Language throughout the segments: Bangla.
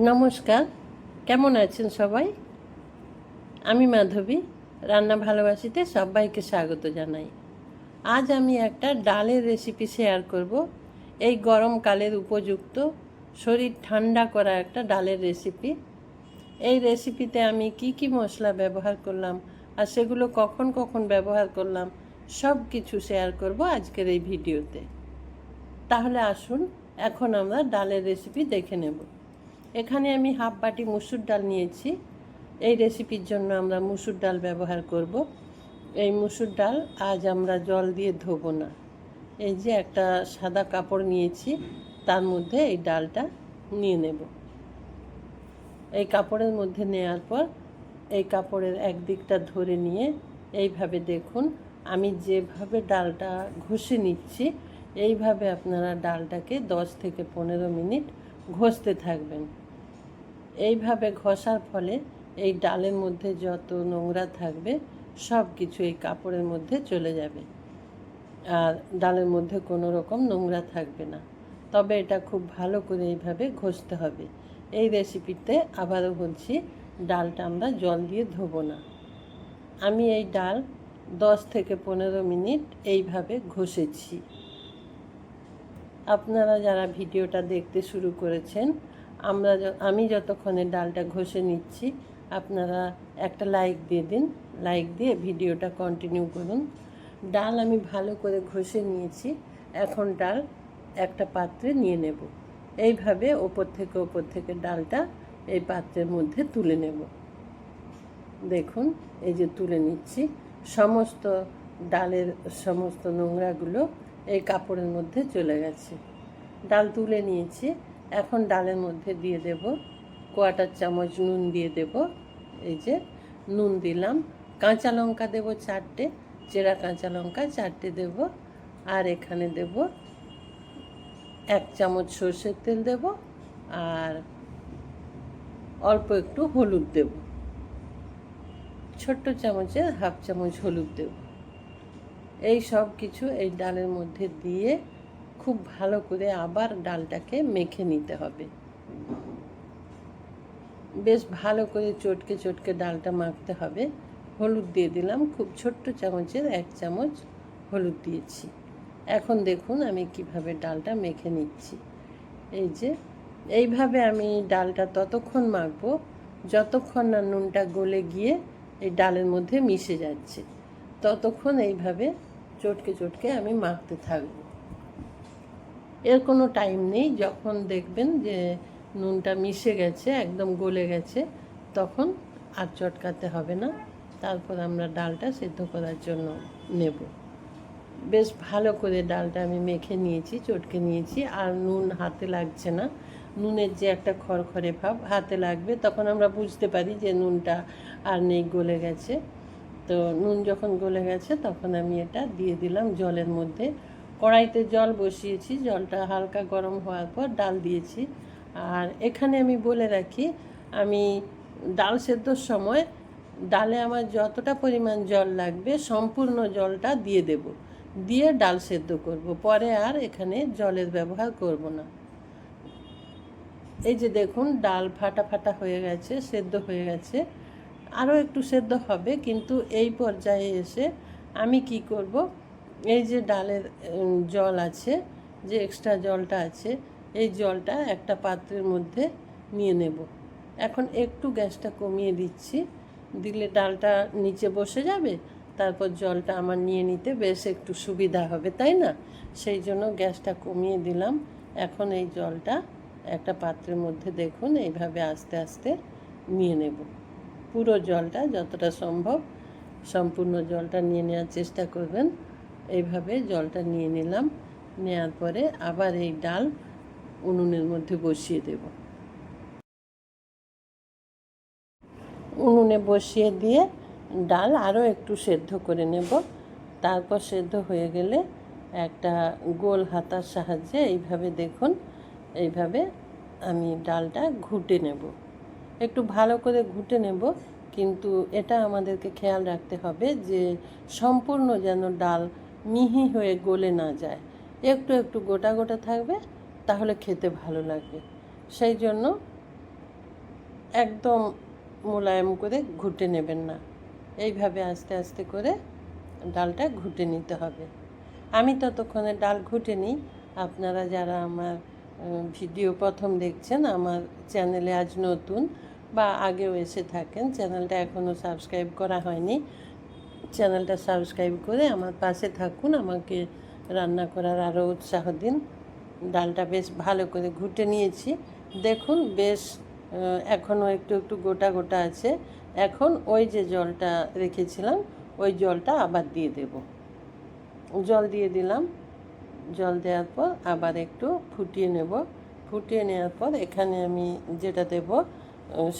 নমস্কার, কেমন আছেন সবাই? আমি মাধবী, রান্না ভালোবাসিতে সবাইকে স্বাগত জানাই। আজ আমি একটা ডালের রেসিপি শেয়ার করব। এই গরমকালের উপযুক্ত, শরীর ঠান্ডা করা একটা ডালের রেসিপি। এই রেসিপিতে আমি কি মশলা ব্যবহার করলাম আর সেগুলো কখন কখন ব্যবহার করলাম সব কিছু শেয়ার করব আজকের এই ভিডিওতে। তাহলে আসুন এখন আমরা ডালের রেসিপি দেখে নেব। এখানে আমি হাফ বাটি মুসুর ডাল নিয়েছি। এই রেসিপির জন্য আমরা মুসুর ডাল ব্যবহার করব। এই মুসুর ডাল আজ আমরা জল দিয়ে ধোবো না। এই যে একটা সাদা কাপড় নিয়েছি, তার মধ্যে এই ডালটা নিয়ে নেব। এই কাপড়ের মধ্যে নেওয়ার পর এই কাপড়ের একদিকটা ধরে নিয়ে এইভাবে দেখুন, আমি যেভাবে ডালটা ঘষে নিচ্ছি এইভাবে আপনারা ডালটাকে 10 থেকে 15 মিনিট ঘষতে থাকবেন। এইভাবে ঘষার ফলে এই ডালের মধ্যে যত নোংরা থাকবে সব কিছু এই কাপড়ের মধ্যে চলে যাবে, আর ডালের মধ্যে কোনো রকম নোংরা থাকবে না। তবে এটা খুব ভালো করে এইভাবে ঘষতে হবে। এই রেসিপিতে আবারও বলছি, ডালটা আমরা জল দিয়ে ধোবো না। আমি এই ডাল 10 থেকে 15 মিনিট এইভাবে ঘষেছি। আপনারা যারা ভিডিওটা দেখতে শুরু করেছেন, আমি যতক্ষণে ডালটা ঘষে নিচ্ছি আপনারা একটা লাইক দিয়ে দিন। লাইক দিয়ে ভিডিওটা কন্টিনিউ করুন। ডাল আমি ভালো করে ঘষে নিয়েছি। এখন ডাল একটা পাত্রে নিয়ে নেব। এইভাবে ওপর থেকে ডালটা এই পাত্রের মধ্যে তুলে নেব। দেখুন, এই যে তুলে নিচ্ছি। সমস্ত ডালের সমস্ত নোংরাগুলো এই কাপড়ের মধ্যে চলে গেছে। ডাল তুলে নিয়েছি। এখন ডালের মধ্যে দিয়ে দেব 1/4 চামচ নুন দিয়ে দেব। এই যে নুন দিলাম। কাঁচা লঙ্কা দেব 4টে, চেরা কাঁচা লঙ্কা 4টে দেব। আর এখানে দেব 1 চামচ সর্ষের তেল দেব, আর অল্প একটু হলুদ দেব। ছোট্ট চামচে হাফ চামচ হলুদ দেব। এই সব কিছু এই ডালের মধ্যে দিয়ে খুব ভালো করে আবার ডালটাকে মেখে নিতে হবে। বেশ ভালো করে চটকে ডালটা মাখতে হবে। হলুদ দিয়ে দিলাম, খুব ছোট্ট চামচের 1 চামচ হলুদ দিয়েছি। এখন দেখুন আমি কিভাবে ডালটা মেখে নিচ্ছি। এই যে এইভাবে আমি ডালটা ততক্ষণ মাখবো যতক্ষণ না নুনটা গলে গিয়ে এই ডালের মধ্যে মিশে যাচ্ছে। ততক্ষণ এইভাবে চটকে আমি মাখতে থাকবো। এর কোনো টাইম নেই। যখন দেখবেন যে নুনটা মিশে গেছে, একদম গলে গেছে, তখন আর চটকাতে হবে না। তারপর আমরা ডালটা সেদ্ধ করার জন্য নেব। বেশ ভালো করে ডালটা আমি মেখে নিয়েছি, চটকে নিয়েছি। আর নুন হাতে লাগছে না। নুনের যে একটা খড়খড়ে ভাব হাতে লাগবে, তখন আমরা বুঝতে পারি যে নুনটা আর নেই, গলে গেছে। তো নুন যখন গলে গেছে তখন আমি এটা দিয়ে দিলাম জলের মধ্যে। কড়াইতে জল বসিয়েছি, জলটা হালকা গরম হওয়ার পর ডাল দিয়েছি। আর এখানে আমি বলে রাখি, আমি ডাল সেদ্ধর সময় ডালে আমার যতটা পরিমাণ জল লাগবে সম্পূর্ণ জলটা দিয়ে দেব, দিয়ে ডাল সেদ্ধ করব। পরে আর এখানে জলের ব্যবহার করব না। এই যে দেখুন, ডাল ফাটা হয়ে গেছে, সেদ্ধ হয়ে গেছে। আরও একটু সেদ্ধ হবে, কিন্তু এই পর্যায়ে এসে আমি কি করব, এই যে ডালের জল আছে, যে এক্সট্রা জলটা আছে, এই জলটা একটা পাত্রের মধ্যে নিয়ে নেব। এখন একটু গ্যাসটা কমিয়ে দিচ্ছি, দিলে ডালটা নিচে বসে যাবে। তারপর জলটা আমার নিয়ে নিতে বেশ একটু সুবিধা হবে, তাই না? সেই জন্য গ্যাসটা কমিয়ে দিলাম। এখন এই জলটা একটা পাত্রের মধ্যে দেখুন এইভাবে আস্তে আস্তে নিয়ে নেব। পুরো জলটা যতটা সম্ভব সম্পূর্ণ জলটা নিয়ে নেওয়ার চেষ্টা করবেন। এইভাবে জলটা নিয়ে নিলাম। নেওয়ার পরে আবার এই ডাল উনুনের মধ্যে বসিয়ে দেব। উনুনে বসিয়ে দিয়ে ডাল আরও একটু সেদ্ধ করে নেব। তারপর সেদ্ধ হয়ে গেলে একটা গোল হাতার সাহায্যে এইভাবে দেখুন, এইভাবে আমি ডালটা ঘুটে নেব। একটু ভালো করে ঘুটে নেব, কিন্তু এটা আমাদেরকে খেয়াল রাখতে হবে যে সম্পূর্ণ যেন ডাল মিহি হয়ে গলে না যায়। একটু গোটা থাকবে, তাহলে খেতে ভালো লাগবে। সেই জন্য একদম মোলায়েম করে ঘুটে নেবেন না, এইভাবে আস্তে আস্তে করে ডালটা ঘুটে নিতে হবে। আমি ততক্ষণে ডাল ঘুটে নিই। আপনারা যারা আমার ভিডিও প্রথম দেখছেন, আমার চ্যানেলে আজ নতুন বা আগেও এসে থাকেন, চ্যানেলটা এখনও সাবস্ক্রাইব করা হয়নি, চ্যানেলটা সাবস্ক্রাইব করে আমার পাশে থাকুন, আমাকে রান্না করার আরও উৎসাহ দিন। ডালটা বেশ ভালো করে ঘুটে নিয়েছি, দেখুন বেশ এখনও একটু একটু গোটা গোটা আছে। এখন ওই যে জলটা রেখেছিলাম ওই জলটা আবার দিয়ে দেব। জল দিয়ে দিলাম, জল দেওয়ার পর আবার একটু ফুটিয়ে নেব। ফুটিয়ে নেওয়ার পর এখানে আমি যেটা দেব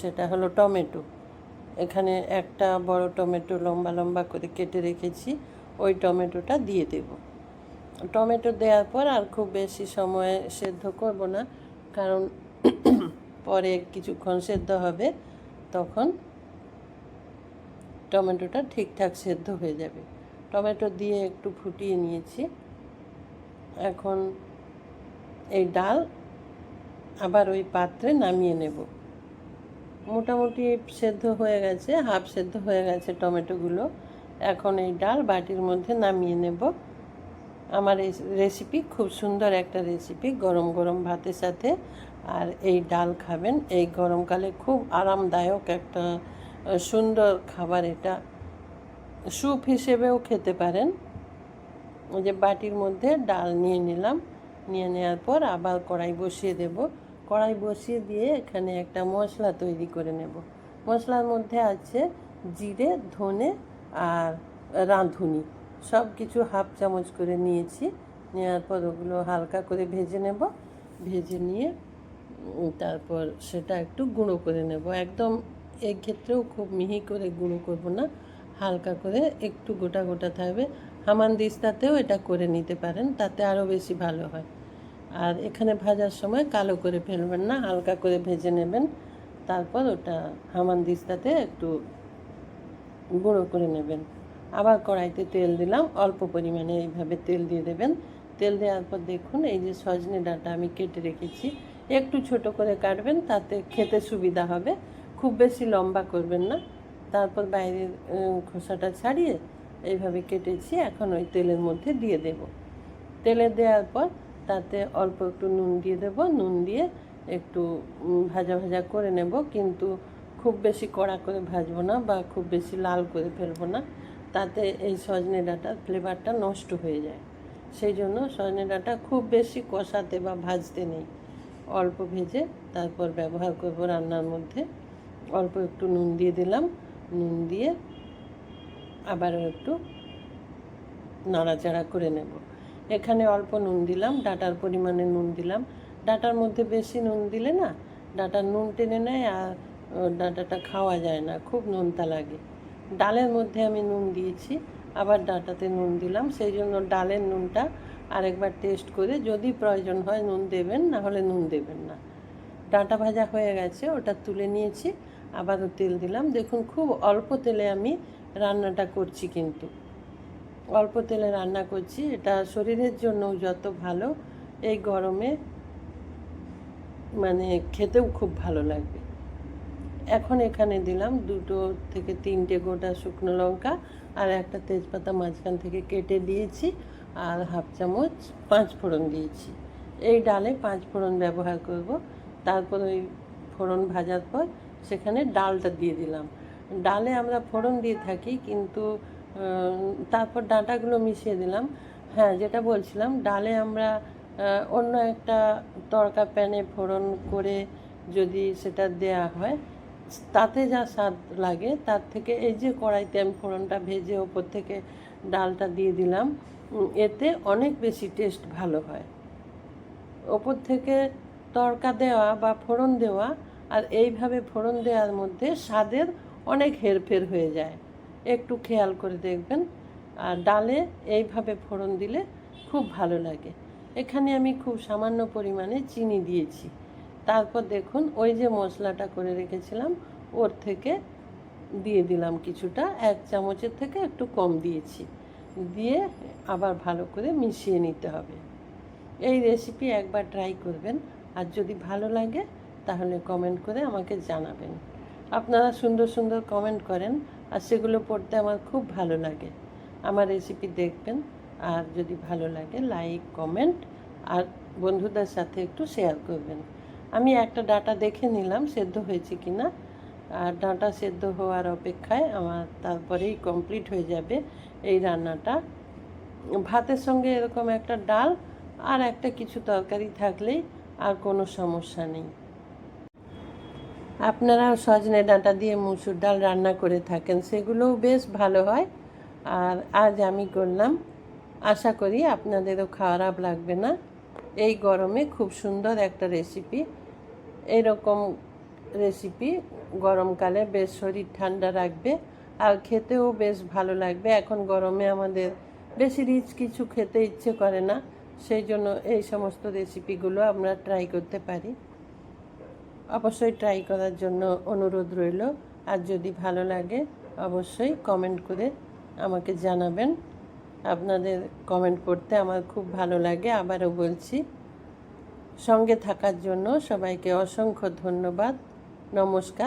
সেটা হলো টমেটো। এখানে একটা বড় টমেটো লম্বা লম্বা করে কেটে রেখেছি, ওই টমেটোটা দিয়ে দেব। টমেটো দেওয়ার পর আর খুব বেশি সময় সেদ্ধ করব না, কারণ পরে কিছুক্ষণ সেদ্ধ হবে, তখন টমেটোটা ঠিকঠাক সেদ্ধ হয়ে যাবে। টমেটো দিয়ে একটু ফুটিয়ে নিয়েছি। এখন এই ডাল আবার ওই পাত্রে নামিয়ে নেব। মোটামুটি সেদ্ধ হয়ে গেছে, হাফ সেদ্ধ হয়ে গেছে টমেটোগুলো। এখন এই ডাল বাটির মধ্যে নামিয়ে নেব। আমার এই রেসিপি খুব সুন্দর একটা রেসিপি, গরম গরম ভাতের সাথে আর এই ডাল খাবেন। এই গরমকালে খুব আরামদায়ক একটা সুন্দর খাবার, এটা স্যুপ হিসেবেও খেতে পারেন। ওই যে বাটির মধ্যে ডাল নিয়ে নিলাম, নিয়ে নেওয়ার পর আবার কড়াই বসিয়ে দেব। কড়াই বসিয়ে দিয়ে এখানে একটা মশলা তৈরি করে নেব। মশলার মধ্যে আছে জিরে, ধনে আর রাঁধুনি, সব কিছু হাফ চামচ করে নিয়েছি। নেওয়ার পর ওগুলো হালকা করে ভেজে নেব। ভেজে নিয়ে তারপর সেটা একটু গুঁড়ো করে নেব। একদম এই ক্ষেত্রেও খুব মিহি করে গুঁড়ো করব না, হালকা করে একটু গোটা গোটা থাকবে। হামানদিস্তাতেও এটা করে নিতে পারেন, তাতে আরও বেশি ভালো হয়। আর এখানে ভাজার সময় কালো করে ফেলবেন না, হালকা করে ভেজে নেবেন। তারপর ওটা হামানদিস্তাতে একটু গুঁড়ো করে নেবেন। আবার কড়াইতে তেল দিলাম, অল্প পরিমাণে এইভাবে তেল দিয়ে দেবেন। তেল দেওয়ার পর দেখুন এই যে সজনে ডাঁটা আমি কেটে রেখেছি, একটু ছোট করে কাটবেন, তাতে খেতে সুবিধা হবে। খুব বেশি লম্বা করবেন না। তারপর বাইরের খোসাটা ছাড়িয়ে এইভাবে কেটেছি, এখন ওই তেলের মধ্যে দিয়ে দেব। তেলে দেওয়ার পর তাতে অল্প একটু নুন দিয়ে দেব। নুন দিয়ে একটু ভাজা ভাজা করে নেব, কিন্তু খুব বেশি কড়া করে ভাজবো না বা খুব বেশি লাল করে ফেলবো না, তাতে এই সজনে ডাঁটার ফ্লেভারটা নষ্ট হয়ে যায়। সেই জন্য সজনে ডাঁটা খুব বেশি কষাতে বা ভাজতে নেই, অল্প ভেজে তারপর ব্যবহার করব রান্নার মধ্যে। অল্প একটু নুন দিয়ে দিলাম, নুন দিয়ে আবারও একটু নাড়াচাড়া করে নেব। এখানে অল্প নুন দিলাম, ডাঁটার পরিমাণে নুন দিলাম। ডাঁটার মধ্যে বেশি নুন দিলে না ডাঁটার নুন টেনে নেয় আর ডাঁটাটা খাওয়া যায় না, খুব নোনতা লাগে। ডালের মধ্যে আমি নুন দিয়েছি, আবার ডাঁটাতে নুন দিলাম, সেই জন্য ডালের নুনটা আরেকবার টেস্ট করে যদি প্রয়োজন হয় নুন দেবেন, না হলে নুন দেবেন না। ডাঁটা ভাজা হয়ে গেছে, ওটা তুলে নিয়েছি। আবারও তেল দিলাম। দেখুন খুব অল্প তেলে আমি রান্নাটা করছি, কিন্তু অল্প তেলে রান্না করছি, এটা শরীরের জন্য যত ভালো, এই গরমে মানে খেতেও খুব ভালো লাগবে। এখন এখানে দিলাম 2 থেকে 3টে গোটা শুকনো লঙ্কা আর একটা তেজপাতা মাঝখান থেকে কেটে দিয়েছি, আর হাফ চামচ 5 ফোড়ন দিয়েছি। এই ডালে 5 ফোড়ন ব্যবহার করব। তারপর ওই ফোড়ন ভাজার পর সেখানে ডালটা দিয়ে দিলাম। ডালে আমরা ফোড়ন দিয়ে থাকি, কিন্তু তারপর ডাঁটাগুলো মিশিয়ে দিলাম। হ্যাঁ, যেটা বলছিলাম, ডালে আমরা অন্য একটা তড়কা প্যানে ফোড়ন করে যদি সেটা দেয়া হয়, তাতে যা স্বাদ লাগে তার থেকে এই যে কড়াইতে আমি ফোড়নটা ভেজে ওপর থেকে ডালটা দিয়ে দিলাম, এতে অনেক বেশি টেস্ট ভালো হয়। ওপর থেকে তড়কা দেওয়া বা ফোড়ন দেওয়া আর এইভাবে ফোড়ন দেওয়ার মধ্যে স্বাদের অনেক হেরফের হয়ে যায়, একটু খেয়াল করে দেখবেন। আর ডালে এইভাবে ফোড়ন দিলে খুব ভালো লাগে। এখানে আমি খুব সামান্য পরিমাণে চিনি দিয়েছি। তারপর দেখুন ওই যে মশলাটা করে রেখেছিলাম ওর থেকে দিয়ে দিলাম কিছুটা, 1 চামচের থেকে একটু কম দিয়েছি, দিয়ে আবার ভালো করে মিশিয়ে নিতে হবে। এই রেসিপি একবার ট্রাই করবেন, আর যদি ভালো লাগে তাহলে কমেন্ট করে আমাকে জানাবেন। আপনারা সুন্দর সুন্দর কমেন্ট করেন, আর সেগুলো পড়তে আমার খুব ভালো লাগে। আমার রেসিপি দেখবেন, আর যদি ভালো লাগে লাইক কমেন্ট আর বন্ধুদের সাথে একটু শেয়ার করবেন। আমি একটা ডাঁটা দেখে নিলাম সেদ্ধ হয়েছে কি না, আর ডাঁটা সেদ্ধ হওয়ার অপেক্ষায় আমার তারপরেই কমপ্লিট হয়ে যাবে এই রান্নাটা। ভাতের সঙ্গে এরকম একটা ডাল আর একটা কিছু তরকারি থাকলেই আর কোনো সমস্যা নেই। আপনারাও সজনে ডাঁটা দিয়ে মুসুর ডাল রান্না করে থাকেন, সেগুলোও বেশ ভালো হয়। আর আজ আমি করলাম, আশা করি আপনাদেরও খারাপ লাগবে না। এই গরমে খুব সুন্দর একটা রেসিপি। এইরকম রেসিপি গরমকালে বেশ শরীর ঠান্ডা রাখবে, আর খেতেও বেশ ভালো লাগবে। এখন গরমে আমাদের বেশি রিচ কিছু খেতে ইচ্ছে করে না, সেই জন্য এই সমস্ত রেসিপিগুলো আমরা ট্রাই করতে পারি। অবশ্যই ট্রাই করার জন্য অনুরোধ রইল। আর যদি ভালো লাগে অবশ্যই কমেন্ট করে আমাকে জানাবেন। আপনাদের কমেন্ট পড়তে আমার খুব ভালো লাগে। আবারও বলছি, সঙ্গে থাকার জন্য সবাইকে অসংখ্য ধন্যবাদ। নমস্কার।